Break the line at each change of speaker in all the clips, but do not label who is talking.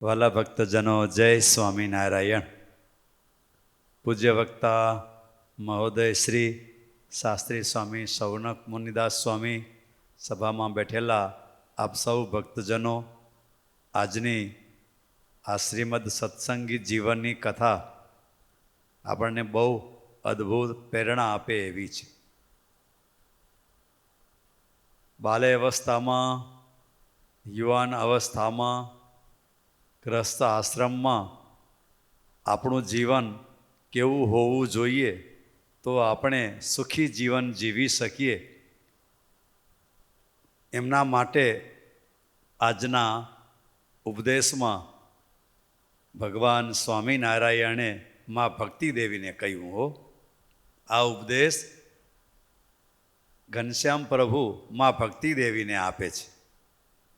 વાલા ભક્તજનો, જય સ્વામિનારાયણ. પૂજ્ય વક્તા મહોદય શ્રી શાસ્ત્રી સ્વામી શૌનક મુનિદાસ સ્વામી, સભામાં બેઠેલા આપ સૌ ભક્તજનો, આજની આ શ્રીમદ સત્સંગી જીવનની કથા આપણને બહુ અદ્ભુત પ્રેરણા આપે એવી છે. બાલ્ય અવસ્થામાં, યુવાન અવસ્થામાં, ગ્રસ્ત આશ્રમમાં આપણું જીવન કેવું હોવું જોઈએ તો આપણે સુખી જીવન જીવી શકીએ, એમના માટે આજના ઉપદેશમાં ભગવાન સ્વામિનારાયણે મા ભક્તિદેવીને કહ્યું હો. આ ઉપદેશ ઘનશ્યામ પ્રભુ મા ભક્તિદેવીને આપે છે,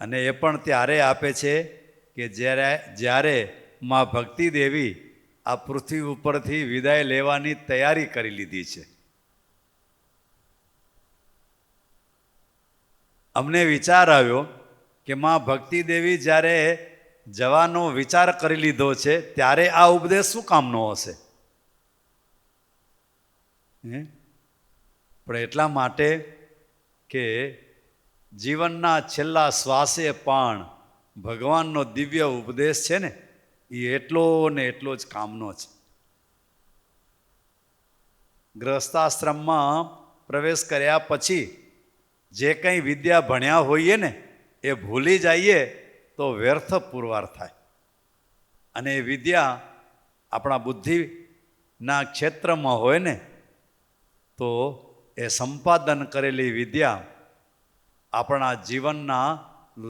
અને એ પણ ત્યારે આપે છે કે જ્યારે મા ભક્તિદેવી આ પૃથ્વી ઉપરથી વિદાય લેવાની તૈયારી કરી લીધી છે. અમને વિચાર આવ્યો કે મા ભક્તિદેવી જ્યારે જવાનો વિચાર કરી લીધો છે ત્યારે આ ઉપદેશ શું કામનો હશે? પણ એટલા માટે કે જીવનના છેલ્લા શ્વાસે પણ ભગવાનનો દિવ્ય ઉપદેશ છે ને, એ એટલો ને એટલો જ કામનો છે. ગ્રહસ્થાશ્રમમાં પ્રવેશ કર્યા પછી જે કંઈ વિદ્યા ભણ્યા હોઈએ ને એ ભૂલી જઈએ તો વ્યર્થ પુરવાર થાય. અને એ વિદ્યા આપણા બુદ્ધિના ક્ષેત્રમાં હોય ને તો એ સંપાદન કરેલી વિદ્યા આપણા જીવનના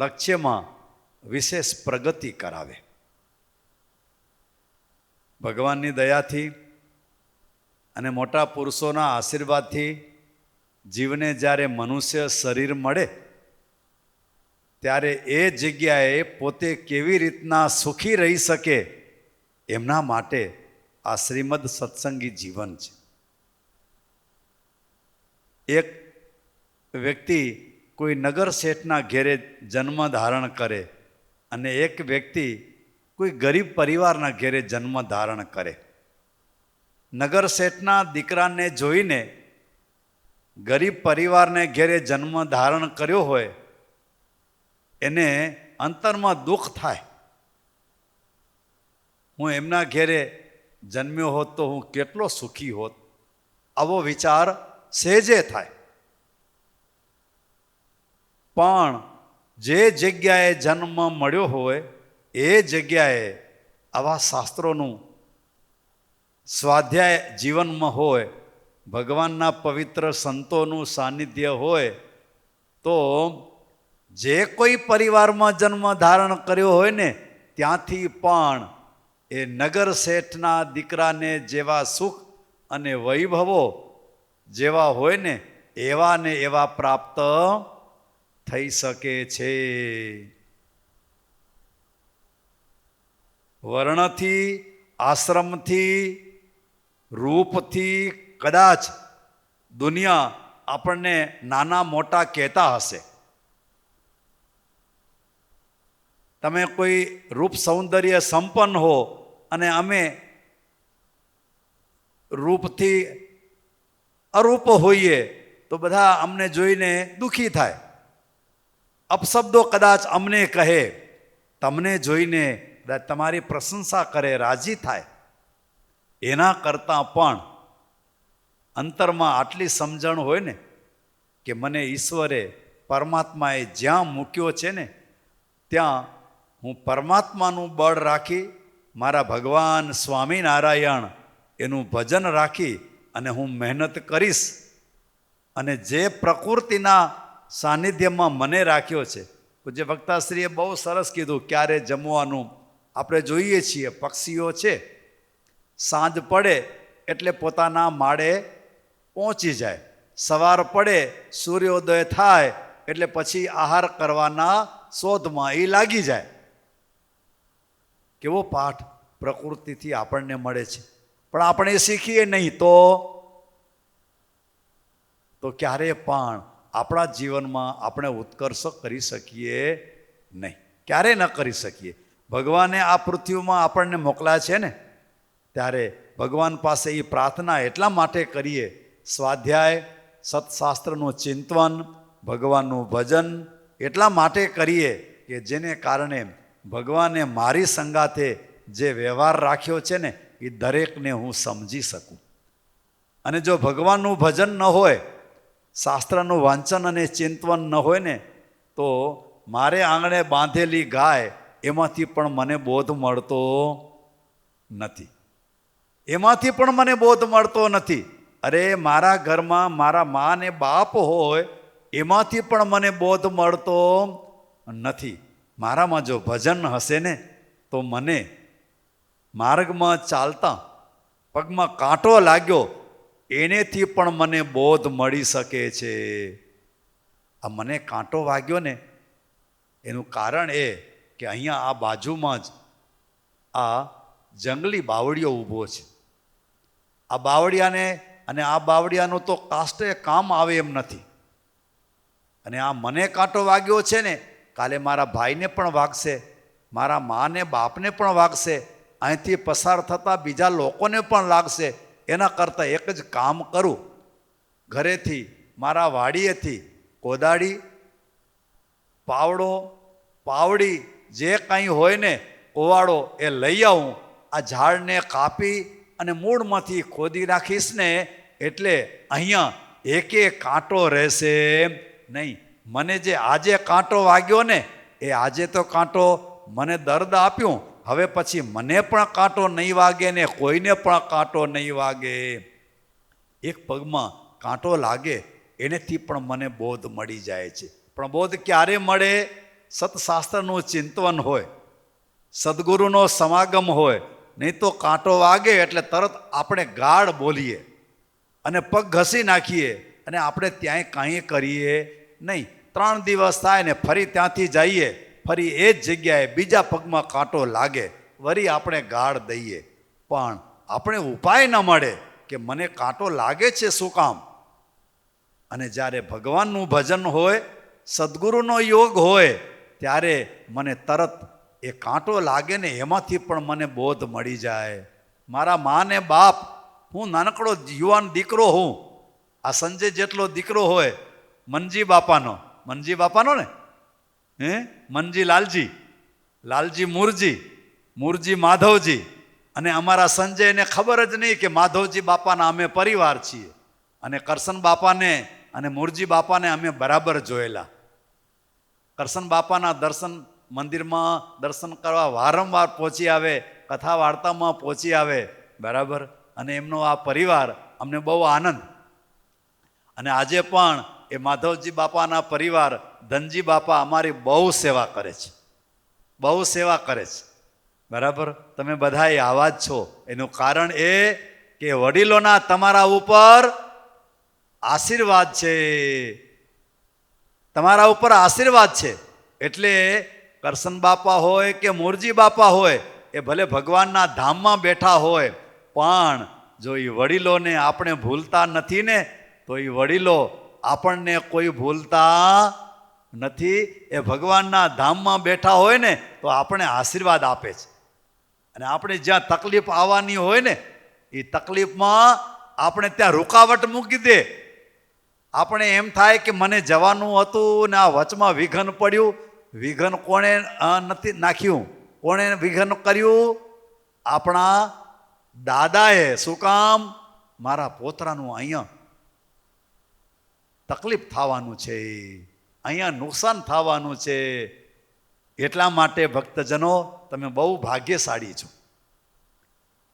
લક્ષ્યમાં વિશેષ પ્રગતિ કરાવે. ભગવાનની દયાથી અને મોટા પુરુષોના આશીર્વાદથી જીવને જ્યારે મનુષ્ય શરીર મળે ત્યારે એ જગ્યાએ પોતે કેવી રીતના સુખી રહી શકે એમના માટે આ શ્રીમદ સત્સંગી જીવન છે. એક વ્યક્તિ કોઈ નગર શેઠના ઘેરે જન્મ ધારણ કરે અને એક વ્યક્તિ કોઈ ગરીબ પરિવારના ઘેરે જન્મ ધારણ કરે. નગર શેઠના દીકરાને જોઈને ગરીબ પરિવારને ઘેરે જન્મ ધારણ કર્યો હોય એને અંતરમાં દુઃખ થાય. હું એમના ઘેરે જન્મ્યો હોત તો હું કેટલો સુખી હોત, આવો વિચાર સહેજે થાય. પણ જે જગ્યાએ જન્મ મળ્યો હોય એ જગ્યાએ આવા શાસ્ત્રોનું સ્વાધ્યાય જીવનમાં હોય, ભગવાનના પવિત્ર સંતોનું સાનિધ્ય હોય તો જે કોઈ પરિવારમાં જન્મ ધારણ કર્યો હોય ને ત્યાંથી પણ એ નગર શેઠના દીકરાને જેવા સુખ અને વૈભવો જેવા હોય ને એવા પ્રાપ્ત થઈ શકે છે. વર્ણથી, આશ્રમથી, રૂપથી કદાચ દુનિયા આપણને નાના મોટા કહેતા હશે. તમે કોઈ રૂપ સૌંદર્ય સંપન્ન હો અને અમે રૂપથી અરૂપ હોઈએ તો બધા અમને જોઈને દુઃખી થાય. અપશબ્દો કદાચ અમને કહે, તમને જોઈને તમારી પ્રશંસા કરે, રાજી થાય. એના કરતાં પણ અંતરમાં આટલી સમજણ હોય ને કે મને ઈશ્વરે, પરમાત્માએ જ્યાં મૂક્યો છે ને ત્યાં હું પરમાત્માનું બળ રાખી, મારા ભગવાન સ્વામિનારાયણ એનું ભજન રાખી અને હું મહેનત કરીશ. અને જે પ્રકૃતિના સાનિધ્યમાં મને રાખ્યો છે, પૂજ્ય વક્તાશ્રીએ બહુ સરસ કીધું ક્યારે જમવાનું. આપણે જોઈએ છીએ પક્ષીઓ છે, સાંજ પડે એટલે પોતાના માળે પહોંચી જાય, સવાર પડે સૂર્યોદય થાય એટલે પછી આહાર કરવાના શોધમાં એ લાગી જાય. કેવો પાઠ પ્રકૃતિથી આપણને મળે છે, પણ આપણે શીખીએ નહીં તો ક્યારે પણ આપણા જીવનમાં આપણે ઉત્કર્ષ કરી શકીએ નહીં, ક્યારે ન કરી શકીએ. ભગવાને આ પૃથ્વીમાં આપણને મોકલ્યા છે ને, ત્યારે ભગવાન પાસે એ પ્રાર્થના એટલા માટે કરીએ, સ્વાધ્યાય, સત્શાસ્ત્રનું ચિંતન, ભગવાનનું ભજન એટલા માટે કરીએ કે જેને કારણે ભગવાને મારી સંગાથે જે વ્યવહાર રાખ્યો છે ને એ દરેકને હું સમજી શકું. અને જો ભગવાનનું ભજન ન હોય, શાસ્ત્રનું વાંચન અને ચિંતન ન હોય ને, તો મારે આંગણે બાંધેલી ગાય એમાંથી પણ મને બોધ મળતો નથી. એમાંથી પણ મને બોધ મળતો નથી. અરે મારા ઘરમાં મારા મા ને બાપ હોય એમાંથી પણ મને બોધ મળતો નથી. મારામાં જો ભજન હશે ને તો મને માર્ગમાં ચાલતા પગમાં કાંટો લાગ્યો એનેથી પણ મને બોધ મળી શકે છે. આ મને કાંટો વાગ્યો ને એનું કારણ એ કે અહીંયા આ બાજુમાં જ આ જંગલી બાવળિયો ઊભો છે. આ બાવળિયાને અને આ બાવળિયાનું તો કાસ્ટે કામ આવે એમ નથી. અને આ મને કાંટો વાગ્યો છે ને કાલે મારા ભાઈને પણ વાગશે, મારા માને બાપને પણ વાગશે, અહીંથી પસાર થતા બીજા લોકોને પણ લાગશે. એના કરતાં એક જ કામ કરું, ઘરેથી મારા વાડીએથી કોદાળી, પાવડો, પાવડી જે કાંઈ હોય ને કોવાડો એ લઈ આવું. આ ઝાડને કાપી અને મૂળમાંથી ખોદી રાખીશ ને એટલે અહીંયા એકે કાંટો રહેશે નહીં. મને જે આજે કાંટો વાગ્યો ને એ આજે તો કાંટો મને દર્દ આપ્યું, હવે પછી મને પણ કાંટો નહીં વાગે ને કોઈને પણ કાંટો નહીં વાગે. એક પગમાં કાંટો લાગે એનેથી પણ મને બોધ મળી જાય છે. પણ બોધ ક્યારે મળે? સત્શાસ્ત્રનું ચિંતન હોય, સદગુરુનો સમાગમ હોય. નહીં તો કાંટો વાગે એટલે તરત આપણે ગાળ બોલીએ અને પગ ઘસી નાખીએ અને આપણે ત્યાંય કાંઈ કરીએ નહીં. 3 દિવસ થાય ને ફરી ત્યાંથી જઈએ, ફરી એ જ જગ્યાએ બીજા પગમાં કાંટો લાગે, વળી આપણે ગાળ દઈએ. પણ આપણે ઉપાય ન મળે કે મને કાંટો લાગે છે શું કામ? અને જ્યારે ભગવાનનું ભજન હોય, સદગુરુનો યોગ હોય, ત્યારે મને તરત એ કાંટો લાગે ને એમાંથી પણ મને બોધ મળી જાય. મારા મા ને બાપ, હું નાનકડો યુવાન દીકરો હું. આ સંજય જેટલો દીકરો હોય, મનજી બાપાનો ને મનજી લાલજી, લાલજી મુરજી, મુરજી માધવજી, અને અમારા સંજયને ખબર જ નહીં કે માધવજી બાપાના અમે પરિવાર છીએ. અને કરશન બાપાને અને મુરજી બાપાને અમે બરાબર જોયેલા. કરશન બાપાના દર્શન મંદિરમાં દર્શન કરવા વારંવાર પહોંચી આવે, કથા વાર્તામાં પહોંચી આવે, બરાબર. અને એમનો આ પરિવાર અમને બહુ આનંદ. અને આજે પણ એ માધવજી બાપાના પરિવાર, ધનજી બાપા અમારી બહુ સેવા કરે છે, બહુ સેવા કરે છે, બરાબર. તમે બધા આવા જ છો. એનું કારણ એ કે વડીલોના તમારા ઉપર આશીર્વાદ છે, તમારા ઉપર આશીર્વાદ છે. એટલે કરશન બાપા હોય કે મોરજી બાપા હોય, એ ભલે ભગવાનના ધામમાં બેઠા હોય, પણ જો એ વડીલોને આપણે ભૂલતા નથી ને તો એ વડીલો આપણને કોઈ ભૂલતા નથી. એ ભગવાનના ધામમાં બેઠા હોય ને તો આપણે આશીર્વાદ આપે છે. અને આપણે જ્યાં તકલીફ આવવાની હોય ને એ તકલીફમાં આપણે ત્યાં રૂકાવટ મૂકી દે. આપણે એમ થાય કે મને જવાનું હતું ને આ વચમાં વિઘન પડ્યું. વિઘન કોણે નથી નાખ્યું? કોણે વિઘન કર્યું? આપણા દાદાએ. શું કામ? મારા પોતરાનું અહીંયા તકલીફ થવાનું છે, અહીંયા નુકસાન થવાનું છે. એટલા માટે ભક્તજનો તમે બહુ ભાગ્યશાળી છો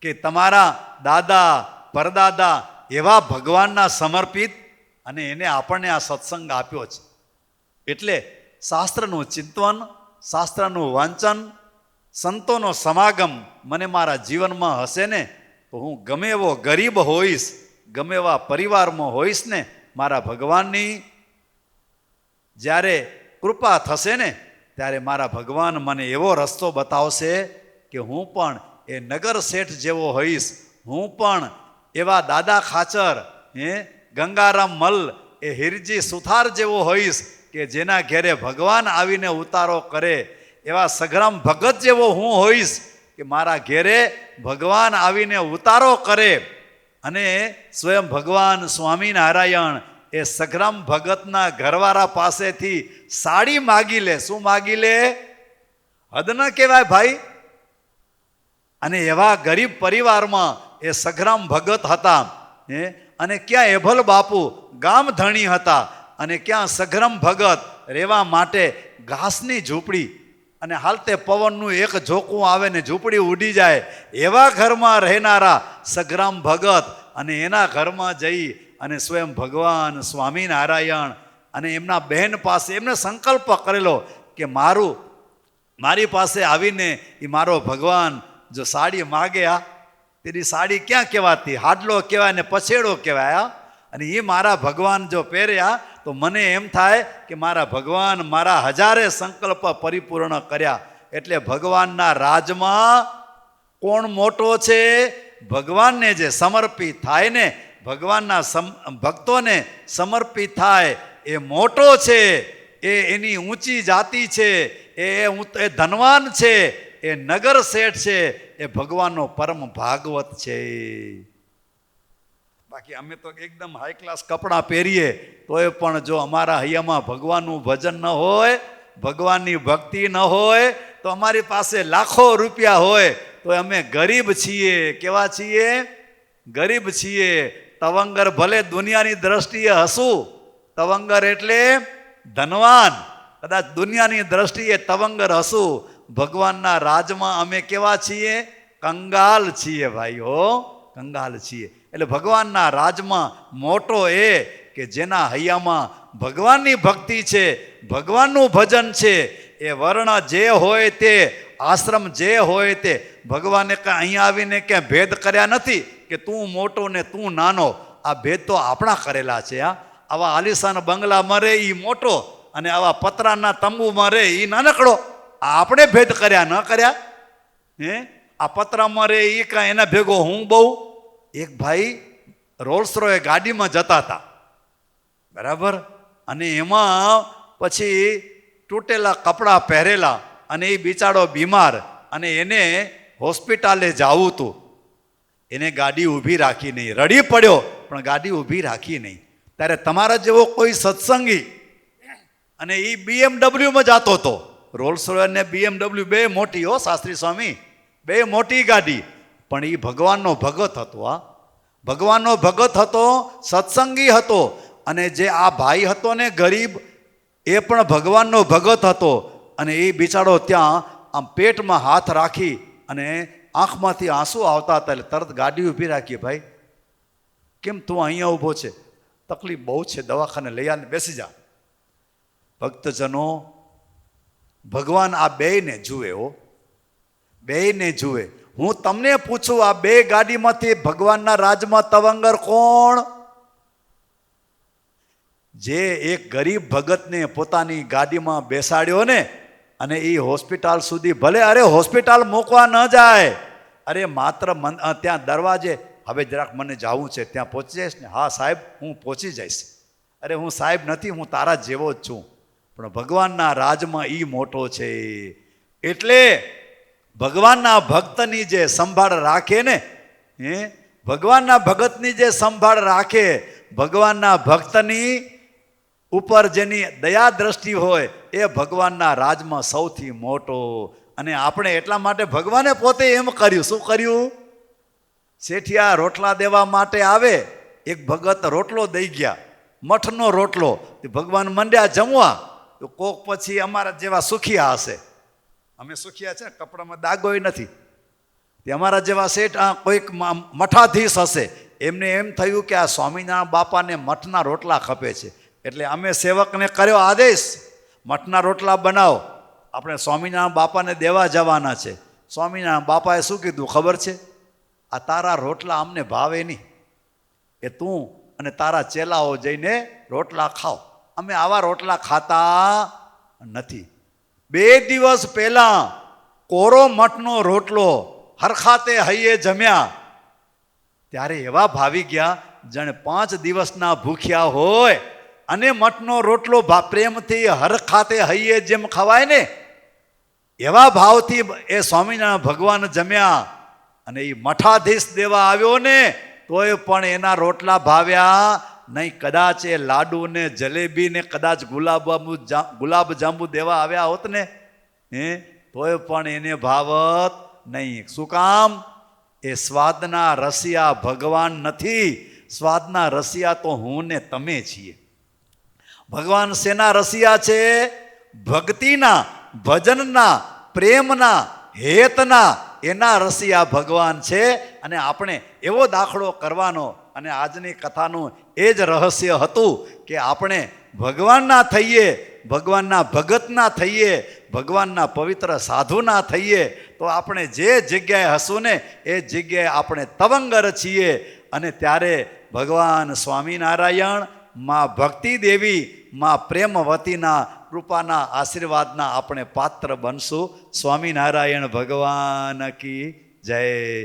કે તમારા દાદા પરદાદા એવા ભગવાનના સમર્પિત, અને એને આપણને આ સત્સંગ આપ્યો છે. એટલે શાસ્ત્રનું ચિંતન, શાસ્ત્રનું વાંચન, સંતોનો સમાગમ મને મારા જીવનમાં હશે ને તો હું ગમે એવો ગરીબ હોઈશ, ગમે એવા પરિવારમાં હોઈશ ને, મારા ભગવાનની જ્યારે કૃપા થશે ને ત્યારે મારા ભગવાન મને એવો રસ્તો બતાવશે કે હું પણ એ નગર શેઠ જેવો હોઈશ. હું પણ એવા દાદા ખાચર, ગંગારામ મલ, એ હિરજી સુથાર જેવો હોઈશ કે જેના ઘેરે ભગવાન આવીને ઉતારો કરે એવા સગ્રામ ભગત જેવો હું હોઈશ કે મારા ઘેરે ભગવાન આવીને ઉતારો કરે. અને સ્વયં ભગવાન સ્વામિનારાયણ એ સગ્રામ ભગતના ઘરવાળા પાસેથી સાડી માગી લે. શું માગી લે? હદ ન કહેવાય ભાઈ. અને એવા ગરીબ પરિવારમાં એ સગ્રામ ભગત હતા. અને ક્યાં એભલ બાપુ ગામ ધણી હતા, અને ક્યાં સગ્રામ ભગત રહેવા માટે ઘાસની ઝૂંપડી, અને હાલતે પવનનું એક ઝોકું આવે ને ઝૂંપડી ઉડી જાય એવા ઘરમાં રહેનારા સગ્રામ ભગત. અને એના ઘરમાં જઈ અને સ્વયં ભગવાન સ્વામિનારાયણ અને એમના બહેન પાસે એમને સંકલ્પ કરેલો કે મારી પાસે આવીને એ મારો ભગવાન જો સાડી માગે, તેની સાડી ક્યાં કહેવાતી? હાડલો કહેવાય ને પછેડો કહેવાય. અને એ મારા ભગવાન જો પહેર્યા તો મને એમ થાય કે મારા ભગવાન મારા હજારે સંકલ્પ પરિપૂર્ણ કર્યા. એટલે ભગવાનના રાજમાં કોણ મોટો છે? ભગવાનને જે સમર્પિત થાય ને, ભગવાનના ભક્તોને સમર્પિત થાય એ મોટો છે. એની ઊંચી જાતિ છે, એ ધનવાન છે, એ નગર શેઠ છે, એ ભગવાનનો પરમ ભાગવત છે. બાકી અમે તો એકદમ હાઈ ક્લાસ કપડાં પહેરીએ તોય પણ જો અમારા હૈયામાં ભગવાનનું ભજન ન હોય, ભગવાનની ભક્તિ ન હોય, તો અમારી પાસે લાખો રૂપિયા હોય તો અમે ગરીબ છીએ. કેવા છીએ? ગરીબ છીએ. તવંગર ભલે દુનિયાની દ્રષ્ટિએ હસું, તવંગર એટલે ધનવાન, કદાચ દુનિયાની દ્રષ્ટિએ તવંગર હસું, ભગવાનના રાજમાં અમે કેવા છીએ? કંગાલ છીએ ભાઈઓ, કંગાલ છીએ. એટલે ભગવાનના રાજમાં મોટો એ કે જેના હૈયામાં ભગવાનની ભક્તિ છે, ભગવાનનું ભજન છે. એ વર્ણ જે હોય તે, આશ્રમ જે હોય તે, ભગવાને કાંઈ અહીંયા આવીને ક્યાંય ભેદ કર્યા નથી કે તું મોટો ને તું નાનો. આ ભેદ તો આપણા કરેલા છે. આવા આલિશાન બંગલામાં રહે એ મોટો, અને આવા પતરાના તંબુમાં રહે એ નાનકડો. આપણે ભેદ કર્યા ન કર્યા? આ પતરામાં રહે એ કાંઈ એના ભેગો હું બહુ. એક ભાઈ રોલ્સ રોય ગાડીમાં જતા હતા, બરાબર, અને એમાં પછી તૂટેલા કપડાં પહેરેલા, અને એ બિચારો બીમાર, અને એને હોસ્પિટલે જવું હતું. એને ગાડી ઊભી રાખી નહીં, રડી પડ્યો પણ ગાડી ઊભી રાખી નહીં. ત્યારે તમારા જેવો કોઈ સત્સંગી, અને એ BMW જતો હતો. રોલ્સ રોય ને BMW બે મોટી, હો શાસ્ત્રી સ્વામી, બે મોટી ગાડી. પણ એ ભગવાનનો ભગત હતો. ભગવાનનો ભગત હતો, સત્સંગી હતો. અને જે આ ભાઈ હતો ને ગરીબ, એ પણ ભગવાનનો ભગત હતો. અને એ બિચારો ત્યાં આમ પેટમાં હાથ રાખી અને આંખમાંથી આંસુ આવતા હતા. એટલે તરત ગાડી ઊભી રાખી. ભાઈ કેમ તું અહીંયા ઊભો છે? તકલીફ બહુ છે, દવાખાને લઈ આવીને બેસી જા. ભક્તજનો, ભગવાન આ બેયને જુએ. બેયને જુએ. હું તમને પૂછું, આ બે ગાડીમાંથી ભગવાનના રાજમાં તવંગર કોણ? જે એક ગરીબ ભગતને પોતાની ગાડીમાં બેસાડ્યો ને, અને એ હોસ્પિટલ સુધી, ભલે અરે હોસ્પિટલ મૂકવા ન જાય, અરે માત્ર ત્યાં દરવાજે, હવે જરાક મને જવું છે, ત્યાં પહોંચી જઈશ ને? હા સાહેબ હું પહોંચી જઈશ. અરે હું સાહેબ નથી, હું તારા જેવો જ છું. પણ ભગવાનના રાજમાં એ મોટો છે. એટલે ભગવાનના ભક્તની જે સંભાળ રાખે ને, ભગવાનના ભગતની જે સંભાળ રાખે, ભગવાનના ભક્તની ઉપર જેની દયા દ્રષ્ટિ હોય, એ ભગવાનના રાજમાં સૌથી મોટો. અને આપણે એટલા માટે ભગવાને પોતે એમ કર્યું. શું કર્યું? શેઠિયા રોટલા દેવા માટે આવે, એક ભગત રોટલો દઈ ગયા, મઠનો રોટલો. ભગવાન મંડ્યા જમવા. તો કોક પછી અમારા જેવા સુખિયા હશે, અમે સુખિયા છે, કપડામાં દાગોય નથી, તે અમારા જેવા શેઠ કોઈક મઠાધીશ હશે, એમને એમ થયું કે આ સ્વામિનારાયણ બાપાને મઠના રોટલા ખપે છે. એટલે અમે સેવકને કર્યો આદેશ, મઠના રોટલા બનાવો, આપણે સ્વામિનારાયણ બાપાને દેવા જવાના છે. સ્વામિનારાયણ બાપાએ શું કીધું ખબર છે? આ તારા રોટલા અમને ભાવે નહીં, એ તું અને તારા ચેલાઓ જઈને રોટલા ખાઓ, અમે આવા રોટલા ખાતા નથી. 2 દિવસ પહેલા કોરો મઠનો રોટલો હરખાતે હૈયે જમ્યા, ત્યારે એવા ભાવી ગયા જાણે 5 દિવસના ભૂખ્યા હોય. અને મઠનો રોટલો પ્રેમથી હરખાતે હૈયે જેમ ખવાય ને, એવા ભાવથી એ સ્વામિનારાયણ ભગવાન જમ્યા અને એ મઠાધીશ દેવા આવ્યો ને તોય પણ એના રોટલા ભાવ્યા નહીં. કદાચ એ લાડુ ને જલેબી ને કદાચ ગુલાબ જાંબુ દેવા આવ્યા હોત ને તોય પણ એને ભાવત નહીં. શું કામ? એ સ્વાદના રસિયા ભગવાન નથી, સ્વાદના રસિયા તો હું ને તમે છીએ. ભગવાન શેના રસિયા છે? ભક્તિના, ભજનના, પ્રેમના, હેતના, એના રસિયા ભગવાન છે. અને આપણે એવો દાખલો કરવાનો, અને આજની કથાનું એ જ રહસ્ય હતું કે આપણે ભગવાનના થઈએ, ભગવાનના ભગતના થઈએ, ભગવાનના પવિત્ર સાધુના થઈએ તો આપણે જે જગ્યાએ હશું ને એ જગ્યાએ આપણે તવંગર છીએ. અને ત્યારે ભગવાન સ્વામિનારાયણ, માં ભક્તિ દેવી, માં પ્રેમવતીના કૃપાના આશીર્વાદના આપણે પાત્ર બનશું. સ્વામિનારાયણ ભગવાન કી જય.